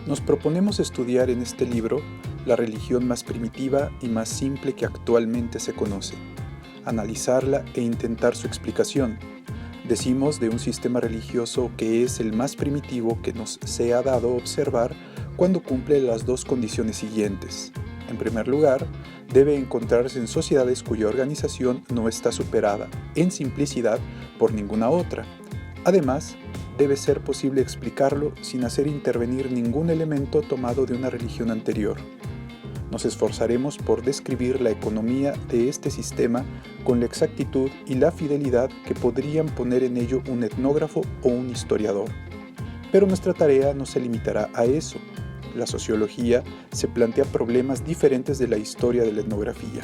Nos proponemos estudiar en este libro la religión más primitiva y más simple que actualmente se conoce, analizarla e intentar su explicación. Decimos de un sistema religioso que es el más primitivo que nos sea dado observar cuando cumple las dos condiciones siguientes. En primer lugar, debe encontrarse en sociedades cuya organización no está superada, en simplicidad, por ninguna otra. Además, debe ser posible explicarlo sin hacer intervenir ningún elemento tomado de una religión anterior. Nos esforzaremos por describir la economía de este sistema con la exactitud y la fidelidad que podrían poner en ello un etnógrafo o un historiador. Pero nuestra tarea no se limitará a eso. La sociología se plantea problemas diferentes de la historia de la etnografía.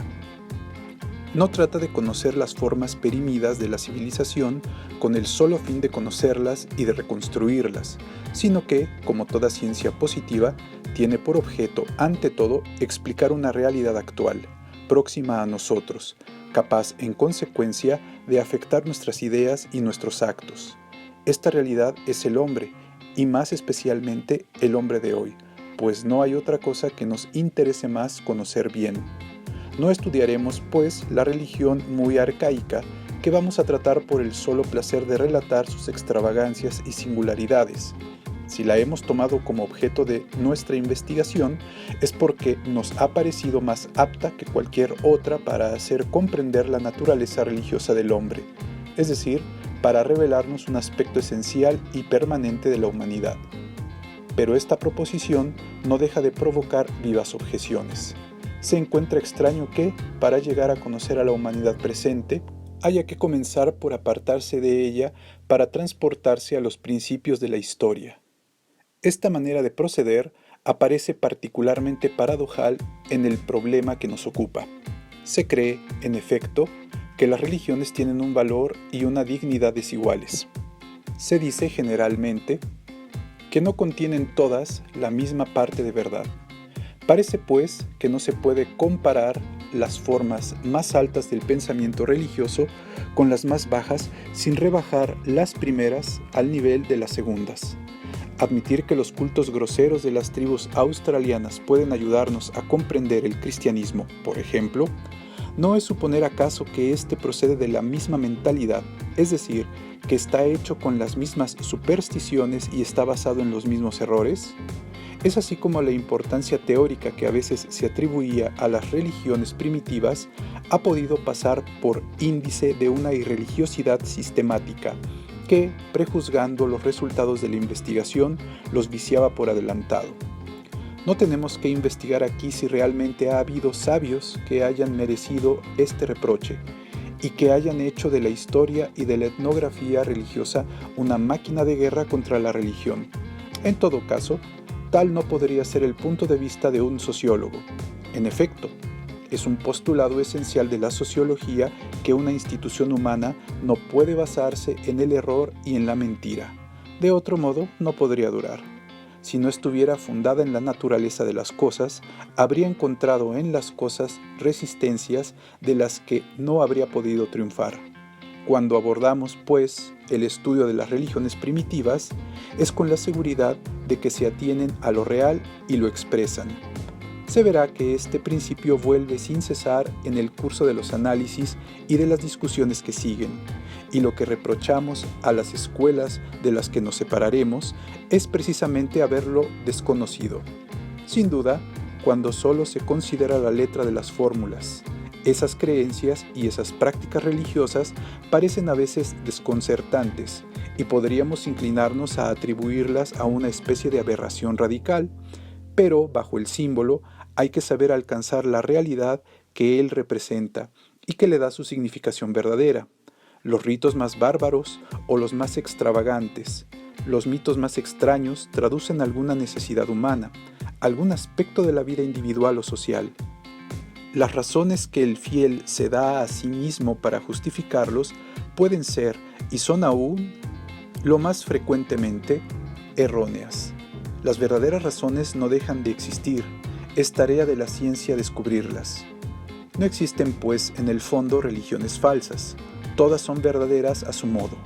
No trata de conocer las formas perimidas de la civilización con el solo fin de conocerlas y de reconstruirlas, sino que, como toda ciencia positiva, tiene por objeto, ante todo, explicar una realidad actual, próxima a nosotros, capaz, en consecuencia, de afectar nuestras ideas y nuestros actos. Esta realidad es el hombre, y más especialmente el hombre de hoy, pues no hay otra cosa que nos interese más conocer bien. No estudiaremos, pues, la religión muy arcaica que vamos a tratar por el solo placer de relatar sus extravagancias y singularidades. Si la hemos tomado como objeto de nuestra investigación, es porque nos ha parecido más apta que cualquier otra para hacer comprender la naturaleza religiosa del hombre, es decir, para revelarnos un aspecto esencial y permanente de la humanidad. Pero esta proposición no deja de provocar vivas objeciones. Se encuentra extraño que, para llegar a conocer a la humanidad presente, haya que comenzar por apartarse de ella para transportarse a los principios de la historia. Esta manera de proceder aparece particularmente paradojal en el problema que nos ocupa. Se cree, en efecto, que las religiones tienen un valor y una dignidad desiguales. Se dice generalmente que no contienen todas la misma parte de verdad. Parece, pues, que no se puede comparar las formas más altas del pensamiento religioso con las más bajas sin rebajar las primeras al nivel de las segundas. Admitir que los cultos groseros de las tribus australianas pueden ayudarnos a comprender el cristianismo, por ejemplo, ¿no es suponer acaso que éste procede de la misma mentalidad, es decir, que está hecho con las mismas supersticiones y está basado en los mismos errores? Es así como la importancia teórica que a veces se atribuía a las religiones primitivas ha podido pasar por índice de una irreligiosidad sistemática que, prejuzgando los resultados de la investigación, los viciaba por adelantado. No tenemos que investigar aquí si realmente ha habido sabios que hayan merecido este reproche y que hayan hecho de la historia y de la etnografía religiosa una máquina de guerra contra la religión. En todo caso, tal no podría ser el punto de vista de un sociólogo. En efecto, es un postulado esencial de la sociología que una institución humana no puede basarse en el error y en la mentira. De otro modo, no podría durar. Si no estuviera fundada en la naturaleza de las cosas, habría encontrado en las cosas resistencias de las que no habría podido triunfar. Cuando abordamos, pues, el estudio de las religiones primitivas, es con la seguridad de que se atienen a lo real y lo expresan. Se verá que este principio vuelve sin cesar en el curso de los análisis y de las discusiones que siguen, y lo que reprochamos a las escuelas de las que nos separaremos es precisamente haberlo desconocido. Sin duda, cuando solo se considera la letra de las fórmulas, esas creencias y esas prácticas religiosas parecen a veces desconcertantes y podríamos inclinarnos a atribuirlas a una especie de aberración radical, pero bajo el símbolo hay que saber alcanzar la realidad que él representa y que le da su significación verdadera. Los ritos más bárbaros o los más extravagantes, los mitos más extraños traducen alguna necesidad humana, algún aspecto de la vida individual o social. Las razones que el fiel se da a sí mismo para justificarlos pueden ser, y son aún, lo más frecuentemente, erróneas. Las verdaderas razones no dejan de existir, es tarea de la ciencia descubrirlas. No existen, pues, en el fondo religiones falsas, todas son verdaderas a su modo.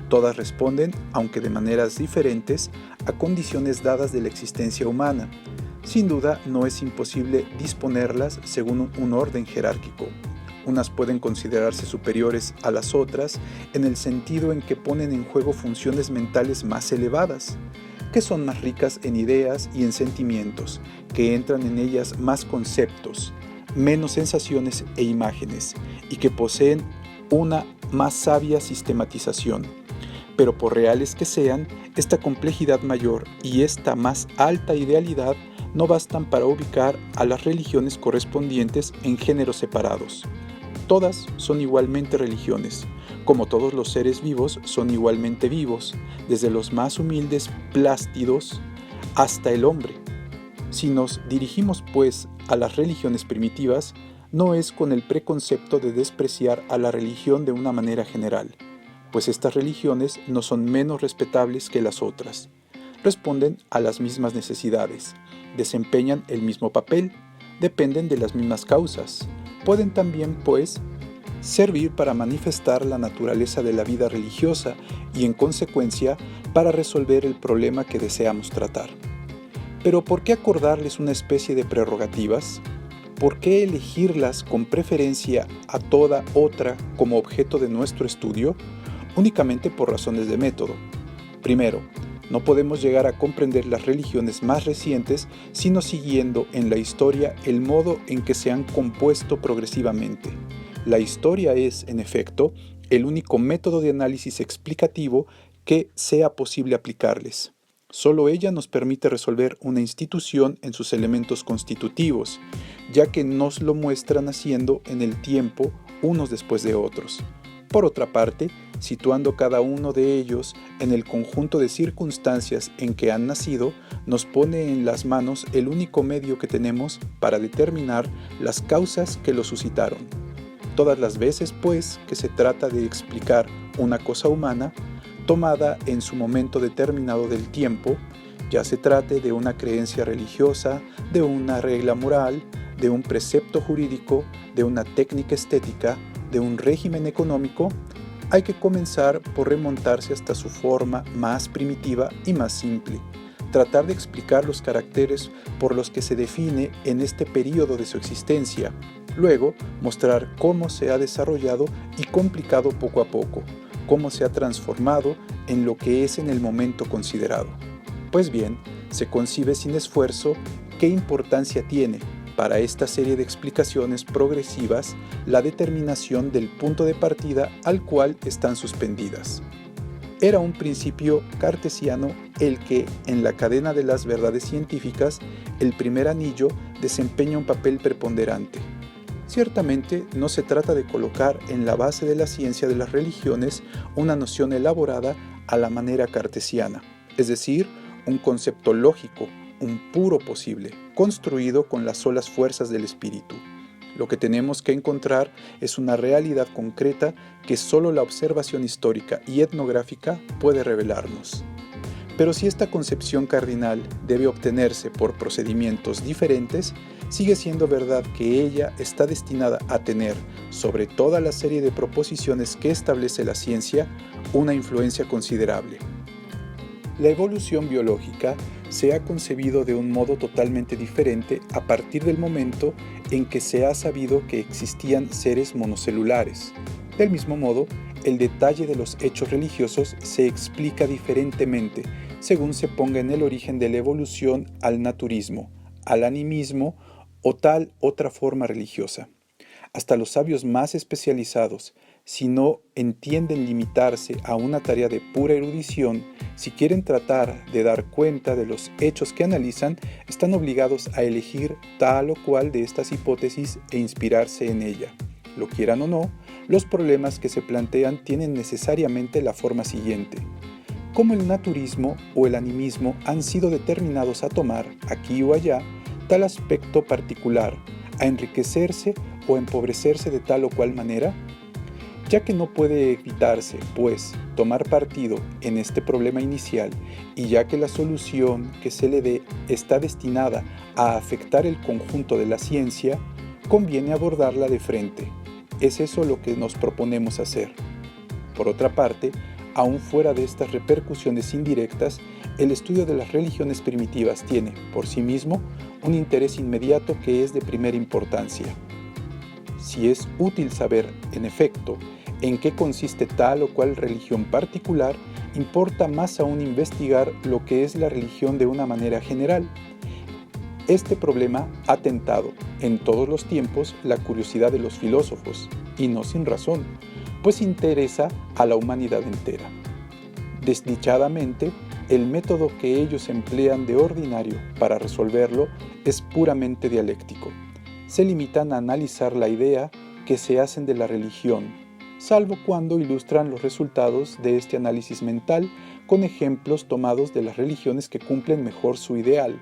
Todas responden, aunque de maneras diferentes, a condiciones dadas de la existencia humana. Sin duda, no es imposible disponerlas según un orden jerárquico. Unas pueden considerarse superiores a las otras en el sentido en que ponen en juego funciones mentales más elevadas, que son más ricas en ideas y en sentimientos, que entran en ellas más conceptos, menos sensaciones e imágenes, y que poseen una más sabia sistematización. Pero por reales que sean, esta complejidad mayor y esta más alta idealidad no bastan para ubicar a las religiones correspondientes en géneros separados. Todas son igualmente religiones, como todos los seres vivos son igualmente vivos, desde los más humildes plástidos hasta el hombre. Si nos dirigimos, pues, a las religiones primitivas, no es con el preconcepto de despreciar a la religión de una manera general, pues estas religiones no son menos respetables que las otras. Responden a las mismas necesidades, desempeñan el mismo papel, dependen de las mismas causas. Pueden también, pues, servir para manifestar la naturaleza de la vida religiosa y, en consecuencia, para resolver el problema que deseamos tratar. Pero ¿por qué acordarles una especie de prerrogativas? ¿Por qué elegirlas con preferencia a toda otra como objeto de nuestro estudio? Únicamente por razones de método. Primero, no podemos llegar a comprender las religiones más recientes sino siguiendo en la historia el modo en que se han compuesto progresivamente. La historia es, en efecto, el único método de análisis explicativo que sea posible aplicarles. Solo ella nos permite resolver una institución en sus elementos constitutivos, ya que nos lo muestran haciendo en el tiempo unos después de otros. Por otra parte, situando cada uno de ellos en el conjunto de circunstancias en que han nacido, nos pone en las manos el único medio que tenemos para determinar las causas que lo suscitaron. Todas las veces, pues, que se trata de explicar una cosa humana, tomada en su momento determinado del tiempo, ya se trate de una creencia religiosa, de una regla moral, de un precepto jurídico, de una técnica estética, de un régimen económico, hay que comenzar por remontarse hasta su forma más primitiva y más simple, tratar de explicar los caracteres por los que se define en este período de su existencia, luego mostrar cómo se ha desarrollado y complicado poco a poco, cómo se ha transformado en lo que es en el momento considerado. Pues bien, se concibe sin esfuerzo qué importancia tiene para esta serie de explicaciones progresivas la determinación del punto de partida al cual están suspendidas. Era un principio cartesiano el que, en la cadena de las verdades científicas, el primer anillo desempeña un papel preponderante. Ciertamente no se trata de colocar en la base de la ciencia de las religiones una noción elaborada a la manera cartesiana, es decir, un concepto lógico, un puro posible, construido con las solas fuerzas del espíritu. Lo que tenemos que encontrar es una realidad concreta que solo la observación histórica y etnográfica puede revelarnos. Pero si esta concepción cardinal debe obtenerse por procedimientos diferentes, sigue siendo verdad que ella está destinada a tener, sobre toda la serie de proposiciones que establece la ciencia, una influencia considerable. La evolución biológica se ha concebido de un modo totalmente diferente a partir del momento en que se ha sabido que existían seres monocelulares. Del mismo modo, el detalle de los hechos religiosos se explica diferentemente según se ponga en el origen de la evolución al naturismo, al animismo o tal otra forma religiosa. Hasta los sabios más especializados, si no entienden limitarse a una tarea de pura erudición, si quieren tratar de dar cuenta de los hechos que analizan, están obligados a elegir tal o cual de estas hipótesis e inspirarse en ella. Lo quieran o no, los problemas que se plantean tienen necesariamente la forma siguiente. ¿Cómo el naturismo o el animismo han sido determinados a tomar, aquí o allá, tal aspecto particular, a enriquecerse o empobrecerse de tal o cual manera? Ya que no puede evitarse, pues, tomar partido en este problema inicial y ya que la solución que se le dé está destinada a afectar el conjunto de la ciencia, conviene abordarla de frente. Es eso lo que nos proponemos hacer. Por otra parte, Aún fuera de estas repercusiones indirectas, el estudio de las religiones primitivas tiene, por sí mismo, un interés inmediato que es de primera importancia. Si es útil saber, en efecto, en qué consiste tal o cual religión particular, importa más aún investigar lo que es la religión de una manera general. Este problema ha tentado, en todos los tiempos, la curiosidad de los filósofos, y no sin razón, pues interesa a la humanidad entera. Desdichadamente, el método que ellos emplean de ordinario para resolverlo es puramente dialéctico. Se limitan a analizar la idea que se hacen de la religión, salvo cuando ilustran los resultados de este análisis mental con ejemplos tomados de las religiones que cumplen mejor su ideal.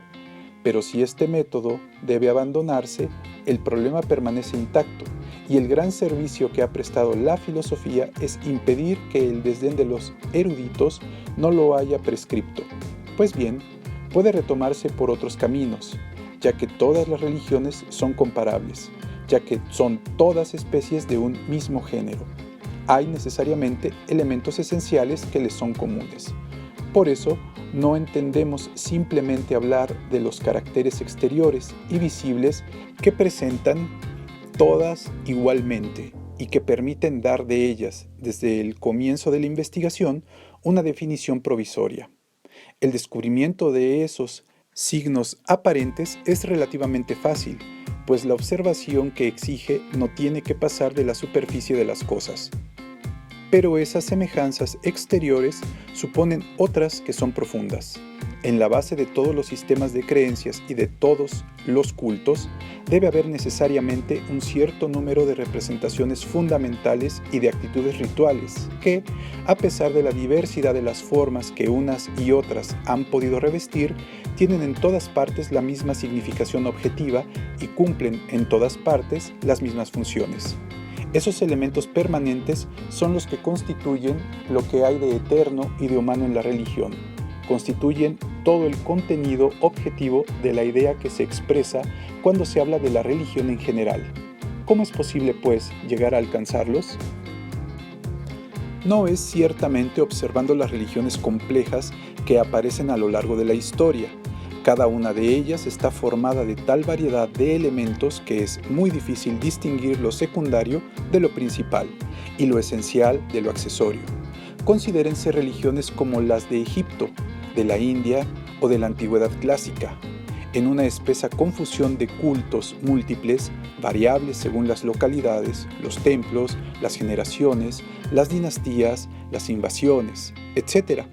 Pero si este método debe abandonarse, el problema permanece intacto, y el gran servicio que ha prestado la filosofía es impedir que el desdén de los eruditos no lo haya prescripto. Pues bien, puede retomarse por otros caminos, ya que todas las religiones son comparables, ya que son todas especies de un mismo género. Hay necesariamente elementos esenciales que les son comunes. Por eso, no entendemos simplemente hablar de los caracteres exteriores y visibles que presentan todas igualmente y que permiten dar de ellas, desde el comienzo de la investigación, una definición provisoria. El descubrimiento de esos signos aparentes es relativamente fácil, pues la observación que exige no tiene que pasar de la superficie de las cosas. Pero esas semejanzas exteriores suponen otras que son profundas. En la base de todos los sistemas de creencias y de todos los cultos, debe haber necesariamente un cierto número de representaciones fundamentales y de actitudes rituales que, a pesar de la diversidad de las formas que unas y otras han podido revestir, tienen en todas partes la misma significación objetiva y cumplen en todas partes las mismas funciones. Esos elementos permanentes son los que constituyen lo que hay de eterno y de humano en la religión. Constituyen todo el contenido objetivo de la idea que se expresa cuando se habla de la religión en general. ¿Cómo es posible, pues, llegar a alcanzarlos? No es ciertamente observando las religiones complejas que aparecen a lo largo de la historia. Cada una de ellas está formada de tal variedad de elementos que es muy difícil distinguir lo secundario de lo principal y lo esencial de lo accesorio. Considérense religiones como las de Egipto, de la India o de la Antigüedad clásica, en una espesa confusión de cultos múltiples, variables según las localidades, los templos, las generaciones, las dinastías, las invasiones, etc.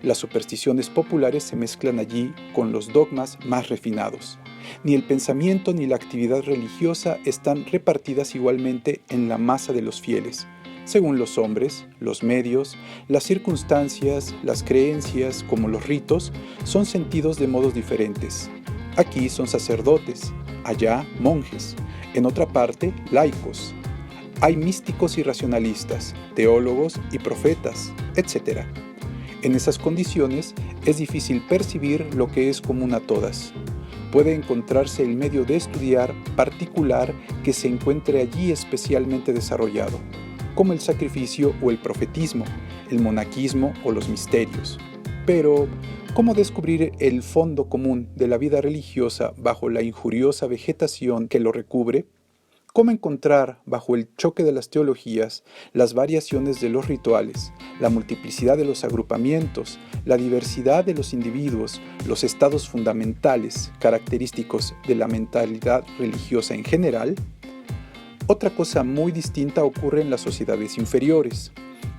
Las supersticiones populares se mezclan allí con los dogmas más refinados. Ni el pensamiento ni la actividad religiosa están repartidas igualmente en la masa de los fieles. Según los hombres, los medios, las circunstancias, las creencias, como los ritos, son sentidos de modos diferentes. Aquí son sacerdotes, allá monjes, en otra parte laicos. Hay místicos y racionalistas, teólogos y profetas, etc. En esas condiciones es difícil percibir lo que es común a todas. Puede encontrarse el medio de estudiar particular que se encuentre allí especialmente desarrollado, como el sacrificio o el profetismo, el monaquismo o los misterios. Pero, ¿cómo descubrir el fondo común de la vida religiosa bajo la injuriosa vegetación que lo recubre? ¿Cómo encontrar, bajo el choque de las teologías, las variaciones de los rituales, la multiplicidad de los agrupamientos, la diversidad de los individuos, los estados fundamentales, característicos de la mentalidad religiosa en general? Otra cosa muy distinta ocurre en las sociedades inferiores.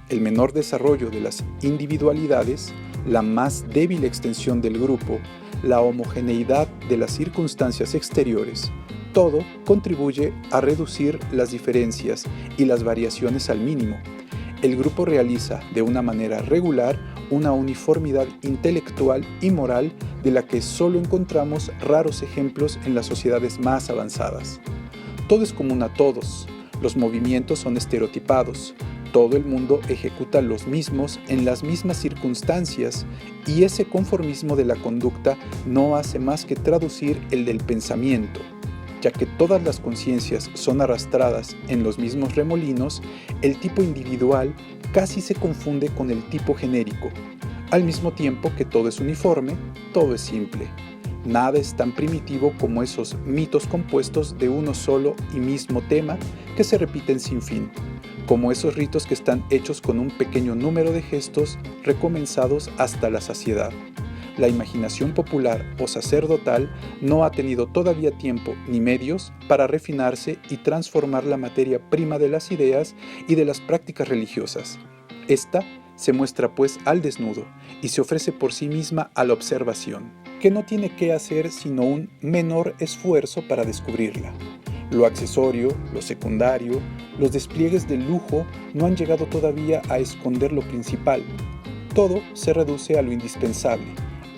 El menor desarrollo de las individualidades, la más débil extensión del grupo, la homogeneidad de las circunstancias exteriores, todo contribuye a reducir las diferencias y las variaciones al mínimo. El grupo realiza de una manera regular una uniformidad intelectual y moral de la que solo encontramos raros ejemplos en las sociedades más avanzadas. Todo es común a todos, los movimientos son estereotipados, todo el mundo ejecuta los mismos en las mismas circunstancias y ese conformismo de la conducta no hace más que traducir el del pensamiento. Ya que todas las conciencias son arrastradas en los mismos remolinos, el tipo individual casi se confunde con el tipo genérico. Al mismo tiempo que todo es uniforme, todo es simple. Nada es tan primitivo como esos mitos compuestos de uno solo y mismo tema que se repiten sin fin, como esos ritos que están hechos con un pequeño número de gestos recomenzados hasta la saciedad. La imaginación popular o sacerdotal no ha tenido todavía tiempo ni medios para refinarse y transformar la materia prima de las ideas y de las prácticas religiosas. Esta se muestra pues al desnudo y se ofrece por sí misma a la observación, que no tiene que hacer sino un menor esfuerzo para descubrirla. Lo accesorio, lo secundario, los despliegues de lujo no han llegado todavía a esconder lo principal. Todo se reduce a lo indispensable,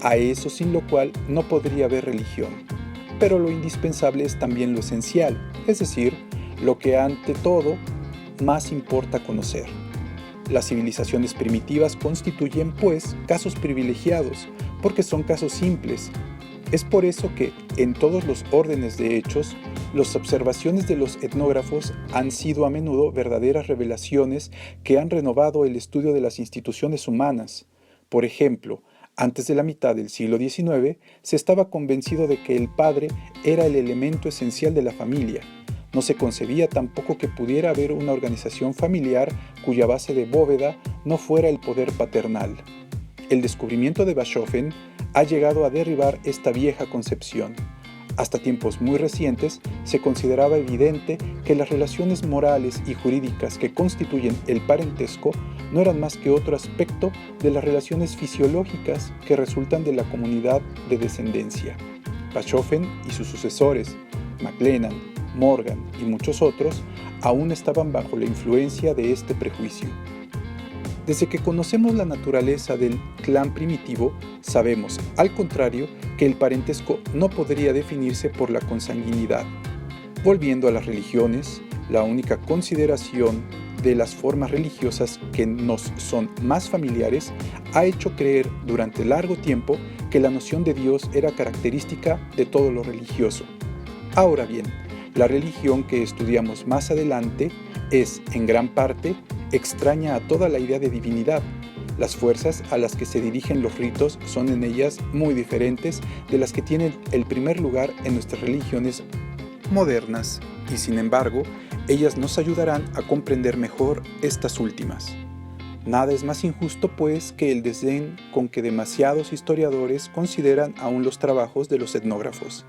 a eso sin lo cual no podría haber religión. Pero lo indispensable es también lo esencial, es decir, lo que ante todo más importa conocer. Las civilizaciones primitivas constituyen, pues, casos privilegiados, porque son casos simples. Es por eso que, en todos los órdenes de hechos, las observaciones de los etnógrafos han sido a menudo verdaderas revelaciones que han renovado el estudio de las instituciones humanas. Por ejemplo, antes de la mitad del siglo XIX, se estaba convencido de que el padre era el elemento esencial de la familia. No se concebía tampoco que pudiera haber una organización familiar cuya base de bóveda no fuera el poder paternal. El descubrimiento de Bachofen ha llegado a derribar esta vieja concepción. Hasta tiempos muy recientes se consideraba evidente que las relaciones morales y jurídicas que constituyen el parentesco no eran más que otro aspecto de las relaciones fisiológicas que resultan de la comunidad de descendencia. Bachofen y sus sucesores, MacLennan, Morgan y muchos otros, aún estaban bajo la influencia de este prejuicio. Desde que conocemos la naturaleza del clan primitivo, sabemos, al contrario, que el parentesco no podría definirse por la consanguinidad. Volviendo a las religiones, la única consideración de las formas religiosas que nos son más familiares ha hecho creer durante largo tiempo que la noción de Dios era característica de todo lo religioso. Ahora bien, la religión que estudiamos más adelante es, en gran parte, extraña a toda la idea de divinidad. Las fuerzas a las que se dirigen los ritos son en ellas muy diferentes de las que tienen el primer lugar en nuestras religiones modernas, y sin embargo, ellas nos ayudarán a comprender mejor estas últimas. Nada es más injusto, pues, que el desdén con que demasiados historiadores consideran aún los trabajos de los etnógrafos.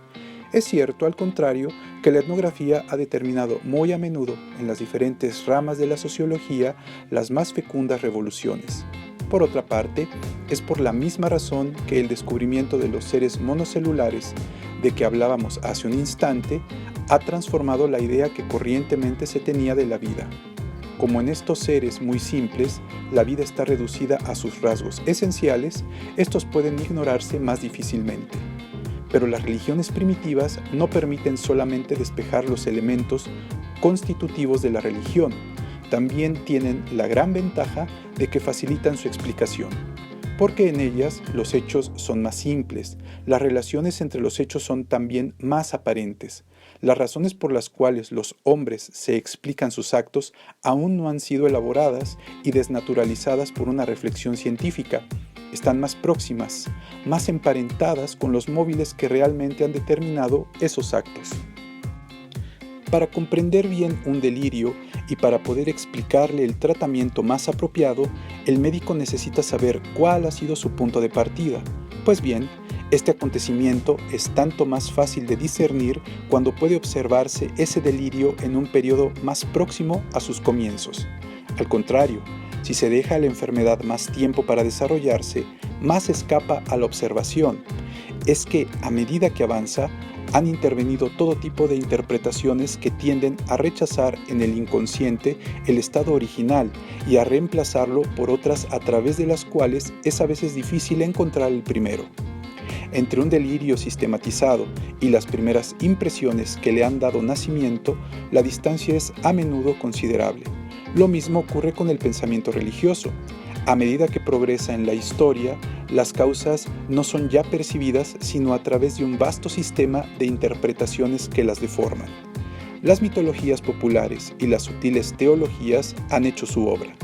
Es cierto, al contrario, que la etnografía ha determinado muy a menudo en las diferentes ramas de la sociología las más fecundas revoluciones. Por otra parte, es por la misma razón que el descubrimiento de los seres monocelulares, de que hablábamos hace un instante, ha transformado la idea que corrientemente se tenía de la vida. Como en estos seres muy simples, la vida está reducida a sus rasgos esenciales, estos pueden ignorarse más difícilmente. Pero las religiones primitivas no permiten solamente despejar los elementos constitutivos de la religión, también tienen la gran ventaja de que facilitan su explicación, porque en ellas los hechos son más simples, las relaciones entre los hechos son también más aparentes, las razones por las cuales los hombres se explican sus actos aún no han sido elaboradas y desnaturalizadas por una reflexión científica. Están más próximas, más emparentadas con los móviles que realmente han determinado esos actos. Para comprender bien un delirio y para poder explicarle el tratamiento más apropiado, el médico necesita saber cuál ha sido su punto de partida. Pues bien, este acontecimiento es tanto más fácil de discernir cuando puede observarse ese delirio en un periodo más próximo a sus comienzos. Al contrario, si se deja a la enfermedad más tiempo para desarrollarse, más escapa a la observación. Es que, a medida que avanza, han intervenido todo tipo de interpretaciones que tienden a rechazar en el inconsciente el estado original y a reemplazarlo por otras a través de las cuales es a veces difícil encontrar el primero. Entre un delirio sistematizado y las primeras impresiones que le han dado nacimiento, la distancia es a menudo considerable. Lo mismo ocurre con el pensamiento religioso. A medida que progresa en la historia, las causas no son ya percibidas sino a través de un vasto sistema de interpretaciones que las deforman. Las mitologías populares y las sutiles teologías han hecho su obra.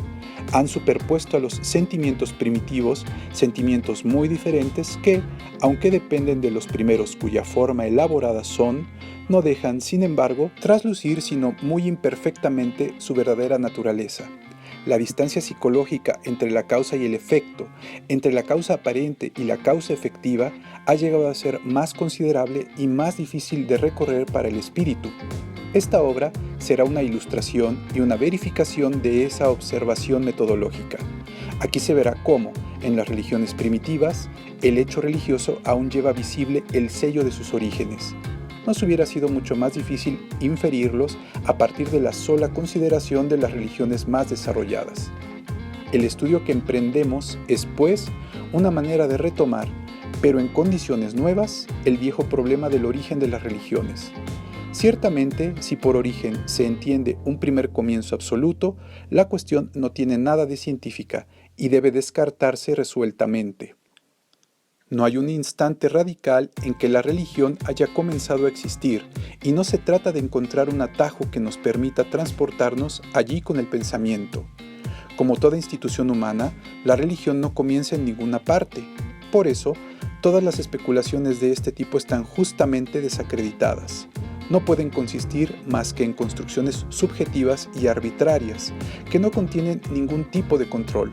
Han superpuesto a los sentimientos primitivos sentimientos muy diferentes que, aunque dependen de los primeros cuya forma elaborada son, no dejan, sin embargo, traslucir sino muy imperfectamente su verdadera naturaleza. La distancia psicológica entre la causa y el efecto, entre la causa aparente y la causa efectiva, ha llegado a ser más considerable y más difícil de recorrer para el espíritu. Esta obra será una ilustración y una verificación de esa observación metodológica. Aquí se verá cómo, en las religiones primitivas, el hecho religioso aún lleva visible el sello de sus orígenes. Nos hubiera sido mucho más difícil inferirlos a partir de la sola consideración de las religiones más desarrolladas. El estudio que emprendemos es, pues, una manera de retomar, pero en condiciones nuevas, el viejo problema del origen de las religiones. Ciertamente, si por origen se entiende un primer comienzo absoluto, la cuestión no tiene nada de científica y debe descartarse resueltamente. No hay un instante radical en que la religión haya comenzado a existir, y no se trata de encontrar un atajo que nos permita transportarnos allí con el pensamiento. Como toda institución humana, la religión no comienza en ninguna parte. Por eso, todas las especulaciones de este tipo están justamente desacreditadas. No pueden consistir más que en construcciones subjetivas y arbitrarias, que no contienen ningún tipo de control.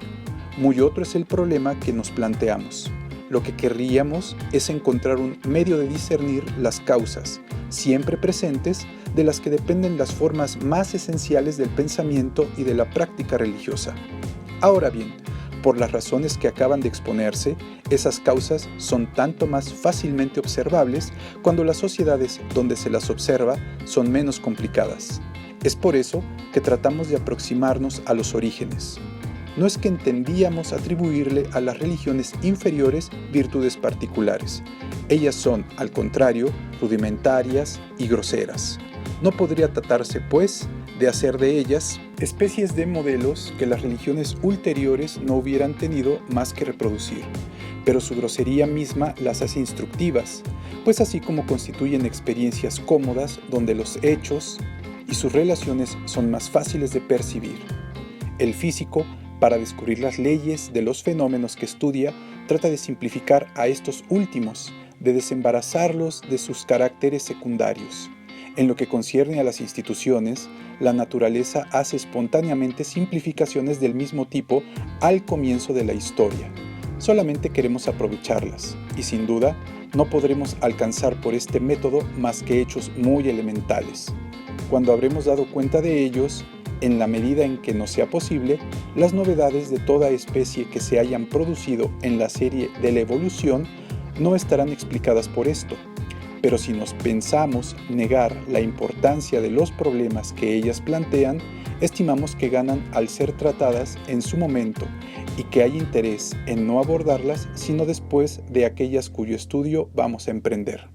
Muy otro es el problema que nos planteamos. Lo que querríamos es encontrar un medio de discernir las causas, siempre presentes, de las que dependen las formas más esenciales del pensamiento y de la práctica religiosa. Ahora bien, por las razones que acaban de exponerse, esas causas son tanto más fácilmente observables cuando las sociedades donde se las observa son menos complicadas. Es por eso que tratamos de aproximarnos a los orígenes. No es que entendíamos atribuirle a las religiones inferiores virtudes particulares. Ellas son, al contrario, rudimentarias y groseras. No podría tratarse, pues, de hacer de ellas especies de modelos que las religiones ulteriores no hubieran tenido más que reproducir. Pero su grosería misma las hace instructivas, pues así como constituyen experiencias cómodas donde los hechos y sus relaciones son más fáciles de percibir. El físico, para descubrir las leyes de los fenómenos que estudia, trata de simplificar a estos últimos, de desembarazarlos de sus caracteres secundarios. En lo que concierne a las instituciones, la naturaleza hace espontáneamente simplificaciones del mismo tipo al comienzo de la historia. Solamente queremos aprovecharlas, y sin duda, no podremos alcanzar por este método más que hechos muy elementales. Cuando habremos dado cuenta de ellos, en la medida en que nos sea posible, las novedades de toda especie que se hayan producido en la serie de la evolución no estarán explicadas por esto. Pero si nos pensamos negar la importancia de los problemas que ellas plantean, estimamos que ganan al ser tratadas en su momento y que hay interés en no abordarlas sino después de aquellas cuyo estudio vamos a emprender.